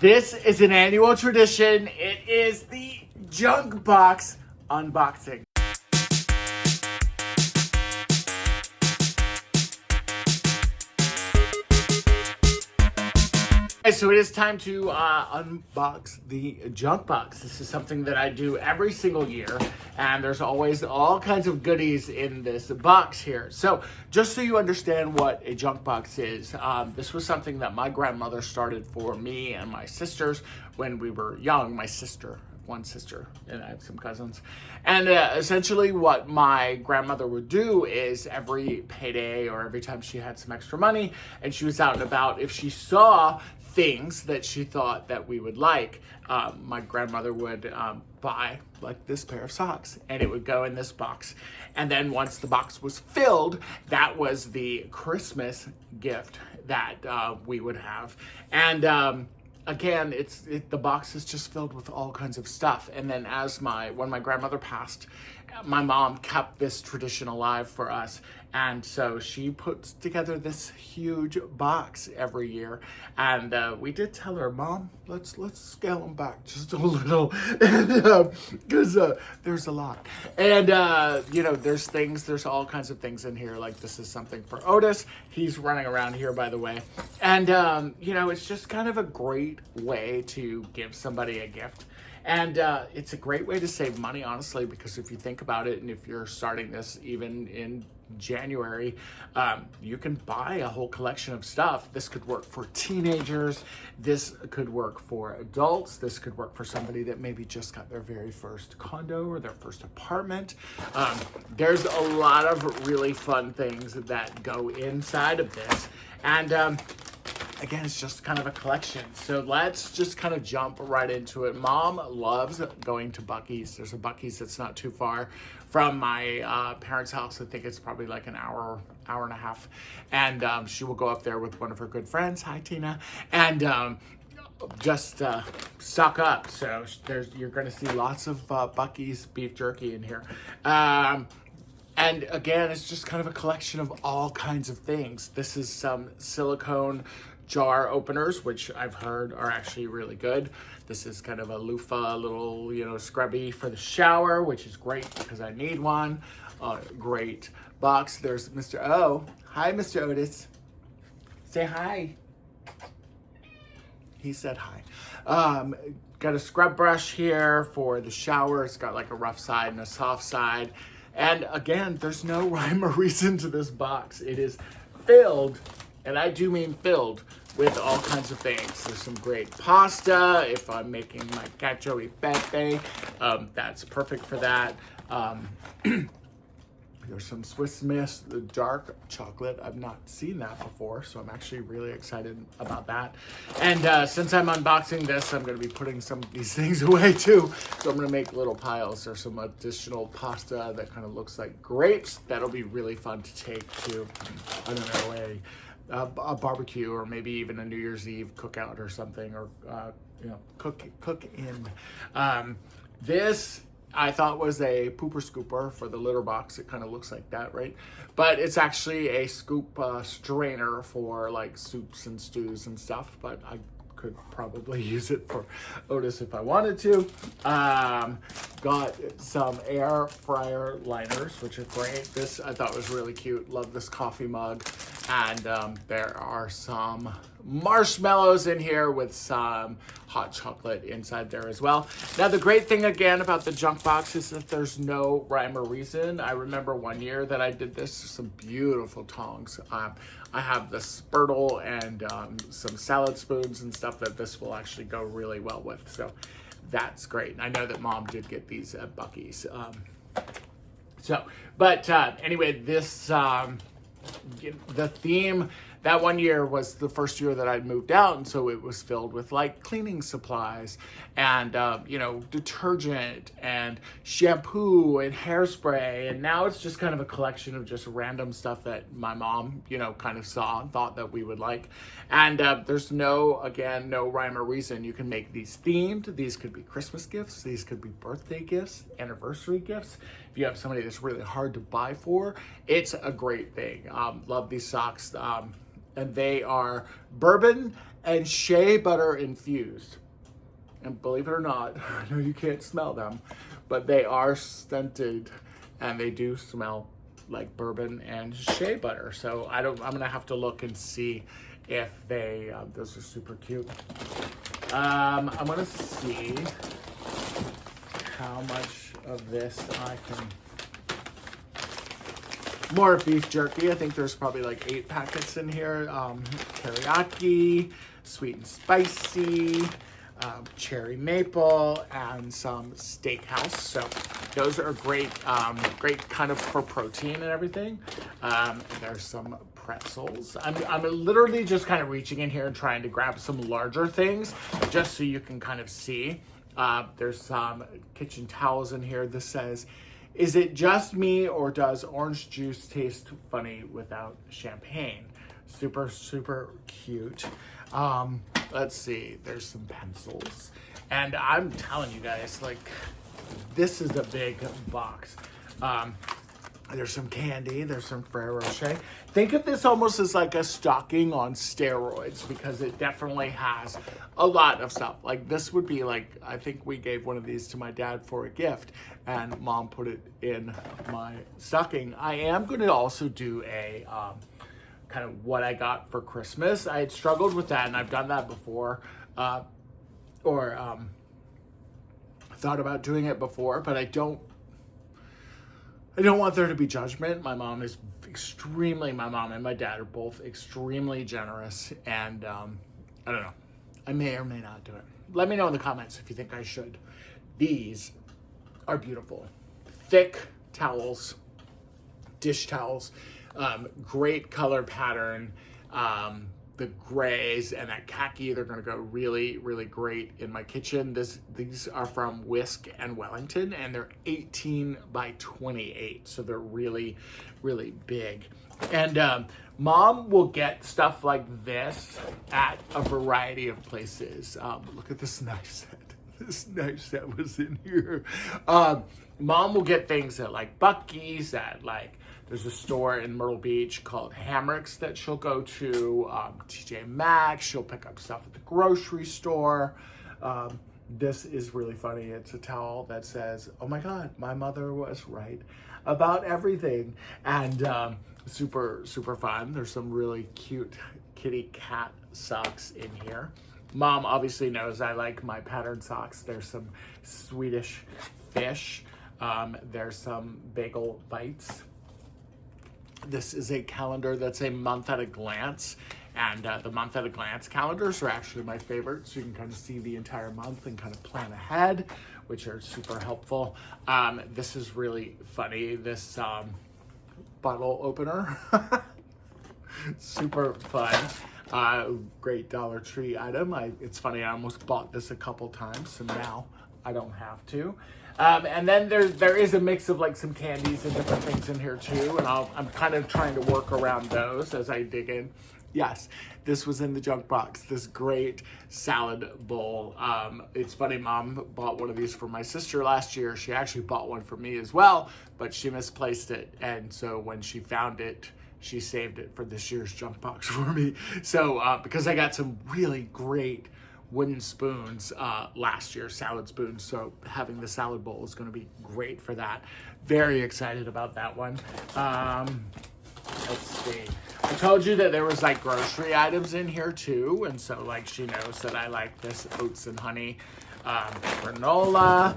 This is an annual tradition. It is the junk box unboxing. So it is time to unbox the junk box. This is something that I do every single year, and there's always all kinds of goodies in this box here. So just so you understand what a junk box is, this was something that my grandmother started for me and my sisters when we were young. My sister, one sister, and I have some cousins. And essentially what my grandmother would do is every payday or every time she had some extra money and she was out and about, if she saw things that she thought that we would like, my grandmother would buy like this pair of socks, and it would go in this box. And then once the box was filled, that was the Christmas gift that we would have. And again, the box is just filled with all kinds of stuff. And then when my grandmother passed, my mom kept this tradition alive for us. And so she puts together this huge box every year. And we did tell her, Mom, let's scale them back just a little, because there's a lot. And, there's all kinds of things in here. Like this is something for Otis. He's running around here, by the way. And, it's just kind of a great way to give somebody a gift. And it's a great way to save money, honestly, because if you think about it, and if you're starting this even in January, you can buy a whole collection of stuff. This could work for teenagers. This could work for adults. This could work for somebody that maybe just got their very first condo or their first apartment. There's a lot of really fun things that go inside of this. And again, it's just kind of a collection. So let's just kind of jump right into it. Mom loves going to Buc-ee's. There's a Buc-ee's that's not too far from my parents' house. I think it's probably like an hour and a half. And she will go up there with one of her good friends. Hi, Tina. And just stock up. So you're going to see lots of Buc-ee's beef jerky in here. And again, it's just kind of a collection of all kinds of things. This is some silicone jar openers, which I've heard are actually really good. This is kind of a loofah, little, scrubby for the shower, which is great because I need one. Great box. There's Mr. O. Hi, Mr. Otis. Say hi. He said hi. Got a scrub brush here for the shower. It's got like a rough side and a soft side. And again, there's no rhyme or reason to this box. It is filled, and I do mean filled, with all kinds of things. There's some great pasta. If I'm making my cacio e pepe, that's perfect for that. There's some Swiss Miss, the dark chocolate. I've not seen that before, so I'm actually really excited about that. And since I'm unboxing this, I'm going to be putting some of these things away too. So I'm going to make little piles. There's some additional pasta that kind of looks like grapes. That'll be really fun to take to, I don't know, a barbecue, or maybe even a New Year's Eve cookout or something, or cook in. This I thought was a pooper scooper for the litter box. It kind of looks like that, right? But it's actually a scoop strainer for like soups and stews and stuff. But I could probably use it for Otis if I wanted to. Got some air fryer liners, which are great. This I thought was really cute. Love this coffee mug. And there are some marshmallows in here with some hot chocolate inside there as well. Now, the great thing again about the junk box is that there's no rhyme or reason. I remember one year that I did this, some beautiful tongs. I have the spurtle and some salad spoons and stuff that this will actually go really well with. So that's great. And I know that Mom did get these at Buc-ee's. Anyway, this, the theme that one year was the first year that I'd moved out, and so it was filled with like cleaning supplies and detergent and shampoo and hairspray, and now it's just kind of a collection of just random stuff that my mom kind of saw and thought that we would like. And there's no rhyme or reason. You can make these themed. These could be Christmas gifts, these could be birthday gifts, anniversary gifts. If you have somebody that's really hard to buy for, it's a great thing. Love these socks. and they are bourbon and shea butter infused. And believe it or not, I know you can't smell them, but they are scented and they do smell like bourbon and shea butter. So I'm gonna have to look and see if they, those are super cute. I'm gonna see how much of this I can. More beef jerky. I think there's probably like 8 packets in here. Teriyaki, sweet and spicy, cherry maple, and some steakhouse. So those are great, great kind of for protein and everything. There's some pretzels. I'm literally just kind of reaching in here and trying to grab some larger things just so you can kind of see. There's some kitchen towels in here. This says, "Is it just me or does orange juice taste funny without champagne?" Super, super cute. Let's see, there's some pencils. And I'm telling you guys, like, this is a big box. There's some candy, there's some Ferrero Rocher. Think of this almost as like a stocking on steroids because it definitely has a lot of stuff. Like this would be like, I think we gave one of these to my dad for a gift and Mom put it in my stocking. I am going to also do a kind of what I got for Christmas. I had struggled with that and I've done that before, thought about doing it before, but I don't want there to be judgment. My mom and my dad are both extremely generous, and I don't know. I may or may not do it. Let me know in the comments if you think I should. These are beautiful. Thick towels, dish towels, great color pattern. The grays and that khaki, they're gonna go really, really great in my kitchen. These are from Whisk and Wellington, and they're 18 by 28, so they're really, really big. And Mom will get stuff like this at a variety of places. Look at this knife set. This knife set was in here. Mom will get things at like Buc-ee's, at like, there's a store in Myrtle Beach called Hamrick's that she'll go to, TJ Maxx. She'll pick up stuff at the grocery store. This is really funny. It's a towel that says, "Oh my God, my mother was right about everything." And super, super fun. There's some really cute kitty cat socks in here. Mom obviously knows I like my patterned socks. There's some Swedish fish. There's some bagel bites. This is a calendar that's a month at a glance, and the month at a glance calendars are actually my favorite, so you can kind of see the entire month and kind of plan ahead, which are super helpful. This is really funny, this bottle opener. Super fun. Great Dollar Tree item. It's funny, I almost bought this a couple times, so now I don't have to. And then there is a mix of like some candies and different things in here too, and I'm kind of trying to work around those as I dig in. Yes, this was in the junk box, this great salad bowl. It's funny, Mom bought one of these for my sister last year. She actually bought one for me as well, but she misplaced it, and so when she found it, she saved it for this year's junk box for me. So because I got some really great wooden spoons last year, salad spoons, so having the salad bowl is going to be great for that. Very excited about that one. Let's see, I told you that there was like grocery items in here too, and so like she knows that I like this oats and honey granola.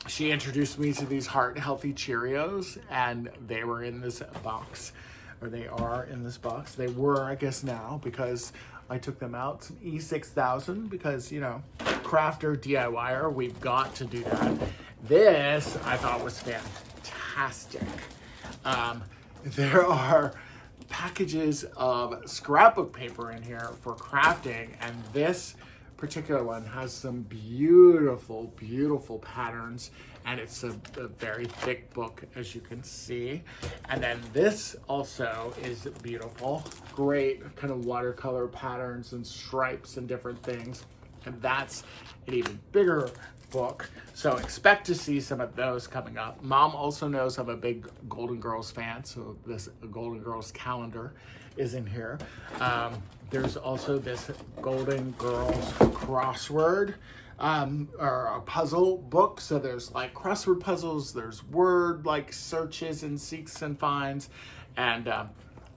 She introduced me to these heart healthy Cheerios, and they were in this box, or they are in this box. They were, I guess now, because I took them out. Some E6000, because, you know, crafter, DIYer, we've got to do that. This I thought was fantastic. There are packages of scrapbook paper in here for crafting, and this particular one has some beautiful, beautiful patterns, and it's a very thick book, as you can see. And then this also is beautiful. Great kind of watercolor patterns and stripes and different things. And that's an even bigger book. So expect to see some of those coming up. Mom also knows I'm a big Golden Girls fan, so this Golden Girls calendar is in here. There's also this Golden Girls crossword or a puzzle book. So there's like crossword puzzles, there's word like searches and seeks and finds, and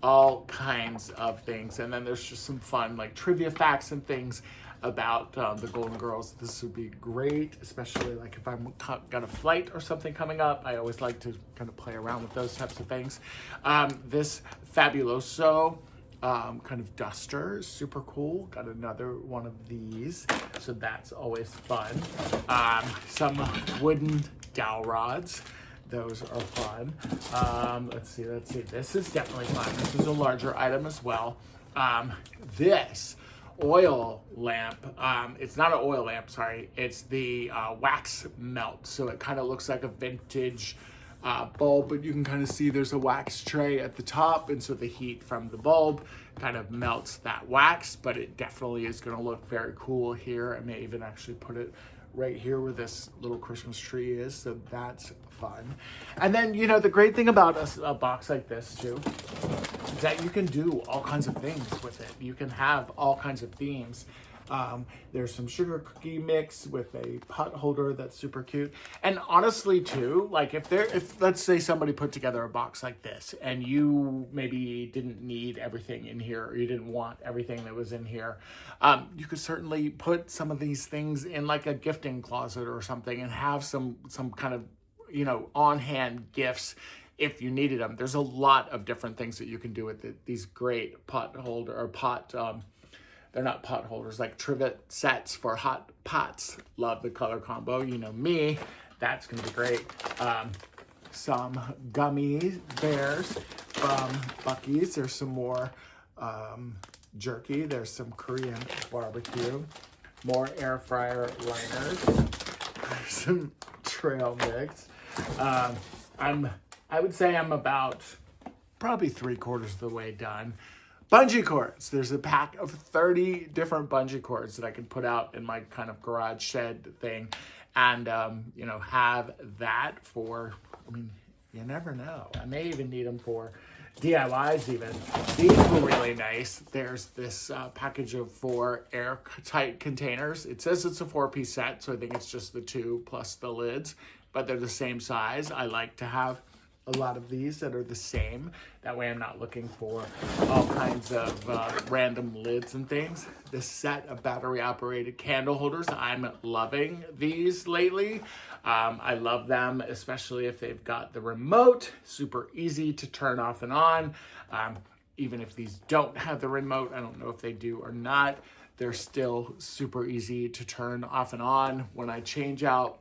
all kinds of things. And then there's just some fun like trivia facts and things about the Golden Girls. This would be great, especially like if I'm got a flight or something coming up. I always like to kind of play around with those types of things. This Fabuloso kind of duster is super cool. Got another one of these, so that's always fun. Some wooden dowel rods. Those are fun. Let's see. This is definitely fun. This is a larger item as well. This oil lamp, it's not an oil lamp, sorry, it's the wax melt, so it kind of looks like a vintage bulb, but you can kind of see there's a wax tray at the top, and so the heat from the bulb kind of melts that wax, but it definitely is going to look very cool here. I may even actually put it right here where this little Christmas tree is, so that's fun. And then, you know, the great thing about a box like this too is that you can do all kinds of things with it. You can have all kinds of themes. There's some sugar cookie mix with a pot holder that's super cute. And honestly too, like if let's say somebody put together a box like this and you maybe didn't need everything in here, or you didn't want everything that was in here, you could certainly put some of these things in like a gifting closet or something and have some kind of, you know, on-hand gifts if you needed them. There's a lot of different things that you can do with it. These great pot holder or pot, they're not pot holders, like trivet sets for hot pots. Love the color combo. You know me, that's gonna be great. Some gummy bears from Buc-ee's. There's some more jerky. There's some Korean barbecue. More air fryer liners. There's some trail mix. I would say I'm about probably 3/4 of the way done. Bungee cords. There's a pack of 30 different bungee cords that I can put out in my kind of garage shed thing, and you know, have that for, I mean, you never know. I may even need them for DIYs even. These were really nice. There's this package of 4 airtight containers. It says it's a 4-piece set, so I think it's just the 2 plus the lids, but they're the same size. I like to have a lot of these that are the same. That way I'm not looking for all kinds of random lids and things. This set of battery operated candle holders, I'm loving these lately. I love them, especially if they've got the remote, super easy to turn off and on. Even if these don't have the remote, I don't know if they do or not, they're still super easy to turn off and on. When I change out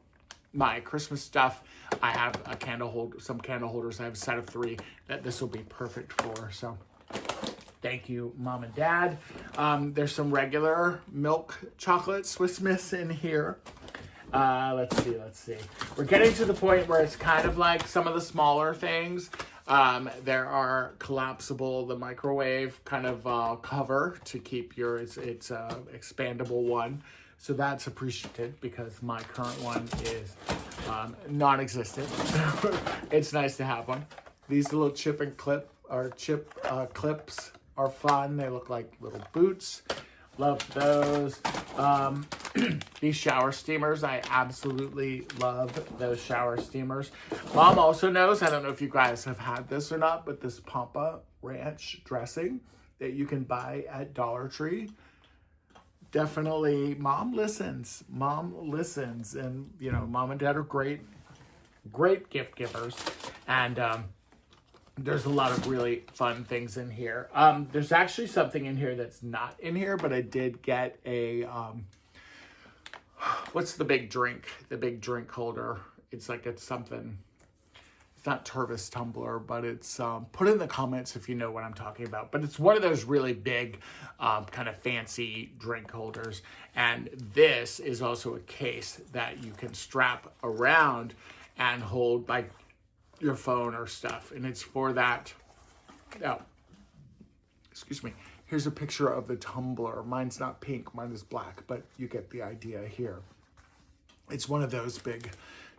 my Christmas stuff, I have a candle holder, some candle holders. I have a set of 3 that this will be perfect for. So thank you, Mom and Dad. There's some regular milk chocolate Swiss Miss in here. Let's see. We're getting to the point where it's kind of like some of the smaller things. There are collapsible, the microwave kind of cover to keep your, it's expandable one. So that's appreciated because my current one is non-existent. It's nice to have one. These little chip clips are fun. They look like little boots. Love those. These shower steamers, I absolutely love those shower steamers. Mom also knows, I don't know if you guys have had this or not, but this Pampa Ranch dressing that you can buy at Dollar Tree. Definitely, Mom listens, and you know, Mom and Dad are great gift givers, and there's a lot of really fun things in here. There's actually something in here that's not in here, but I did get a, what's the big drink holder? It's like, it's something, it's not Tervis tumbler, but it's, put in the comments if you know what I'm talking about. But it's one of those really big, kind of fancy drink holders. And this is also a case that you can strap around and hold by your phone or stuff. And it's for that, oh, excuse me. Here's a picture of the tumbler. Mine's not pink, mine is black, but you get the idea here. It's one of those big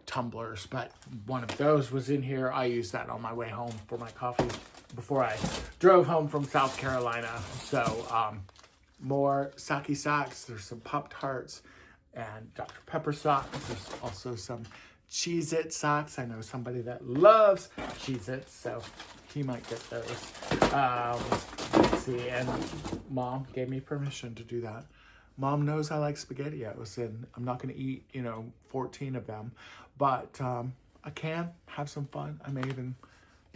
tumblers, but one of those was in here. I used that on my way home for my coffee before I drove home from South Carolina. So more sake socks. There's some Pop-Tarts and Dr. Pepper socks. There's also some Cheez-It socks. I know somebody that loves Cheez-It, so he might get those. Let's see, and Mom gave me permission to do that. Mom knows I like SpaghettiOs, and I'm not going to eat, 14 of them, but I can have some fun. I may even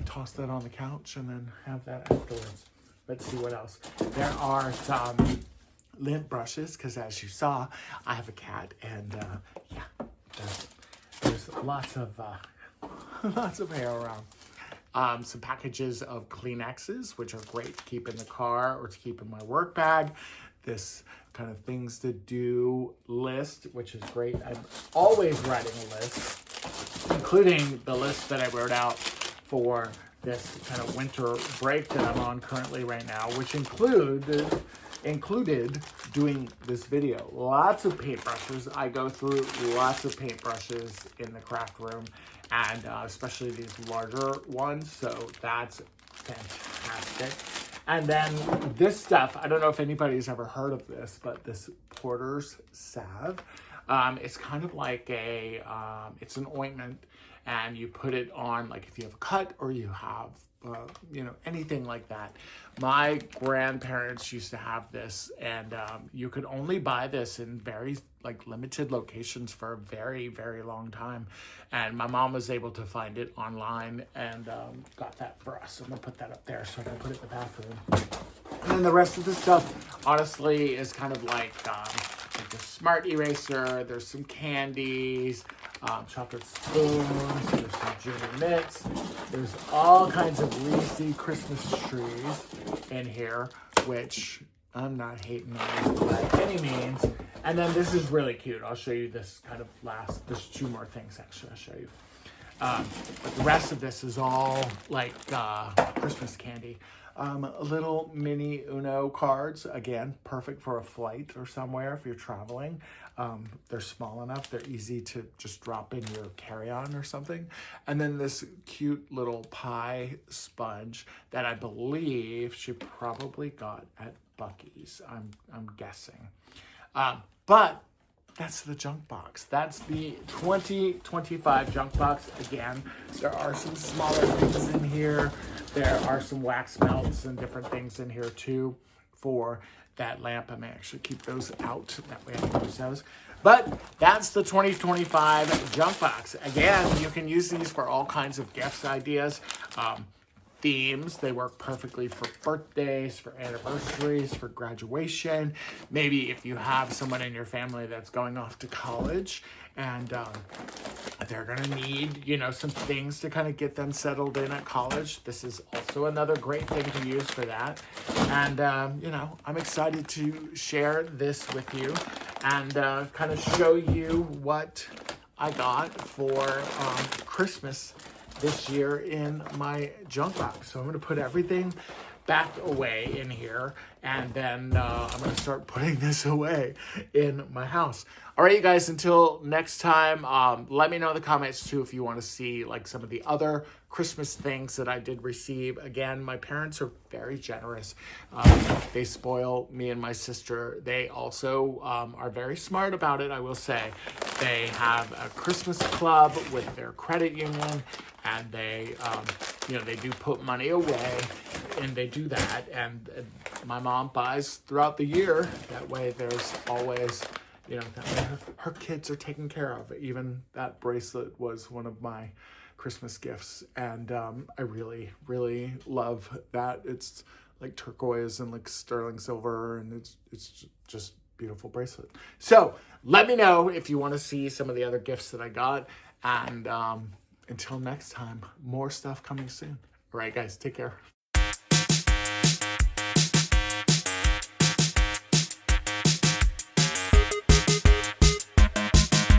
toss that on the couch and then have that afterwards. Let's see what else. There are some lint brushes, because as you saw, I have a cat, and yeah, there's lots of hair around. Some packages of Kleenexes, which are great to keep in the car or to keep in my work bag. This kind of things to do list, which is great. I'm always writing a list, including the list that I wrote out for this kind of winter break that I'm on currently right now, which included doing this video. Lots of paintbrushes. I go through lots of paintbrushes in the craft room, and especially these larger ones, so that's fantastic. And then this stuff, I don't know if anybody's ever heard of this, but this Porter's salve. It's kind of like it's an ointment, and you put it on, like if you have a cut or you have, anything like that. My grandparents used to have this, and you could only buy this in very limited locations for a very, very long time. And my mom was able to find it online and got that for us. So I'm gonna put that up there so I can put it in the bathroom. And then the rest of the stuff, honestly, is kind of like a smart eraser. There's some candies, chocolate spoons, there's some junior mints. There's all kinds of Reese's Christmas trees in here, which I'm not hating on by any means. And then this is really cute. I'll show you this kind of last. There's two more things actually I'll show you. But the rest of this is all like Christmas candy. Little mini Uno cards, again, perfect for a flight or somewhere if you're traveling. They're small enough, they're easy to just drop in your carry-on or something. And then this cute little pie sponge that I believe she probably got at Buc-ee's, I'm guessing. But that's the junk box. That's the 2025 junk box. Again, there are some smaller things in here. There are some wax melts and different things in here too for that lamp. I may actually keep those out. That way I can use those. But that's the 2025 junk box. Again, you can use these for all kinds of gifts ideas. Themes, they work perfectly for birthdays, for anniversaries, for graduation. Maybe if you have someone in your family that's going off to college and they're gonna need, some things to kind of get them settled in at college. This is also another great thing to use for that. And, I'm excited to share this with you and kind of show you what I got for Christmas this year in my junk box. So I'm going to put everything back away in here, and then I'm going to start putting this away in my house. All right, you guys, until next time, let me know in the comments too if you want to see some of the other Christmas things that I did receive. Again, my parents are very generous. They spoil me and my sister. They also are very smart about it, I will say. They have a Christmas club with their credit union, and they do put money away, and they do that. And my mom buys throughout the year. That way there's always, her kids are taken care of. Even that bracelet was one of my Christmas gifts, and I really, really love that. It's like turquoise and like sterling silver, and it's just beautiful bracelet. So let me know if you want to see some of the other gifts that I got, and until next time, more stuff coming soon. All right, guys, take care.